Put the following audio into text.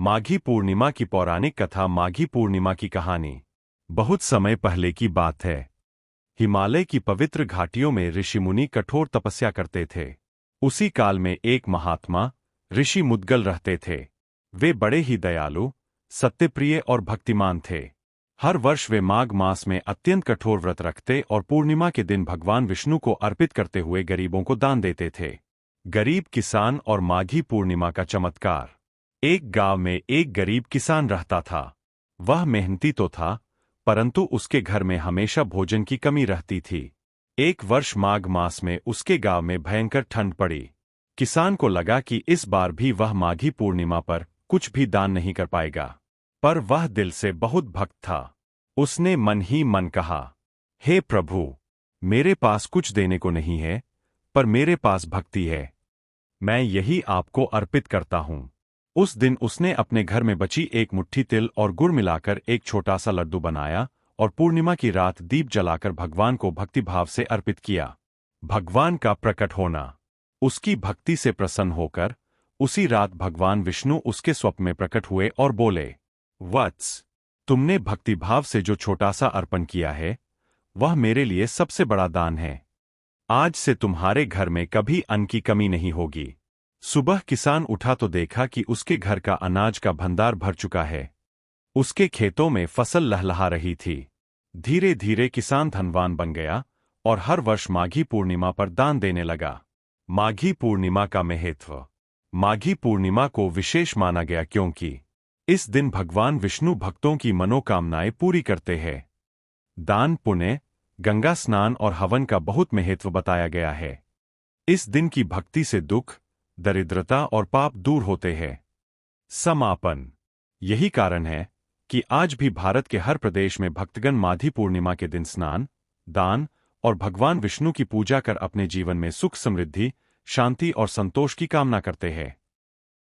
माघी पूर्णिमा की पौराणिक कथा। माघी पूर्णिमा की कहानी बहुत समय पहले की बात है। हिमालय की पवित्र घाटियों में ऋषि मुनि कठोर तपस्या करते थे। उसी काल में एक महात्मा ऋषि मुद्गल रहते थे। वे बड़े ही दयालु, सत्यप्रिय और भक्तिमान थे। हर वर्ष वे माघ मास में अत्यंत कठोर व्रत रखते और पूर्णिमा के दिन भगवान विष्णु को अर्पित करते हुए गरीबों को दान देते थे। गरीब किसान और माघी पूर्णिमा का चमत्कार। एक गांव में एक गरीब किसान रहता था। वह मेहनती तो था, परंतु उसके घर में हमेशा भोजन की कमी रहती थी। एक वर्ष माघ मास में उसके गांव में भयंकर ठंड पड़ी। किसान को लगा कि इस बार भी वह माघी पूर्णिमा पर कुछ भी दान नहीं कर पाएगा, पर वह दिल से बहुत भक्त था। उसने मन ही मन कहा, हे प्रभु, मेरे पास कुछ देने को नहीं है, पर मेरे पास भक्ति है। मैं यही आपको अर्पित करता हूं। उस दिन उसने अपने घर में बची एक मुट्ठी तिल और गुड़ मिलाकर एक छोटा सा लड्डू बनाया और पूर्णिमा की रात दीप जलाकर भगवान को भक्तिभाव से अर्पित किया। भगवान का प्रकट होना। उसकी भक्ति से प्रसन्न होकर उसी रात भगवान विष्णु उसके स्वप्न में प्रकट हुए और बोले, वत्स, तुमने भक्तिभाव से जो छोटा सा अर्पण किया है, वह मेरे लिए सबसे बड़ा दान है। आज से तुम्हारे घर में कभी अन्न की कमी नहीं होगी। सुबह किसान उठा तो देखा कि उसके घर का अनाज का भंडार भर चुका है। उसके खेतों में फसल लहलहा रही थी। धीरे धीरे किसान धनवान बन गया और हर वर्ष माघी पूर्णिमा पर दान देने लगा। माघी पूर्णिमा का महत्व। माघी पूर्णिमा को विशेष माना गया क्योंकि इस दिन भगवान विष्णु भक्तों की मनोकामनाएं पूरी करते हैं। दान, पुण्य, गंगा स्नान और हवन का बहुत महत्व बताया गया है। इस दिन की भक्ति से दुख, दरिद्रता और पाप दूर होते हैं। समापन। यही कारण है कि आज भी भारत के हर प्रदेश में भक्तगण माघी पूर्णिमा के दिन स्नान, दान और भगवान विष्णु की पूजा कर अपने जीवन में सुख, समृद्धि, शांति और संतोष की कामना करते हैं।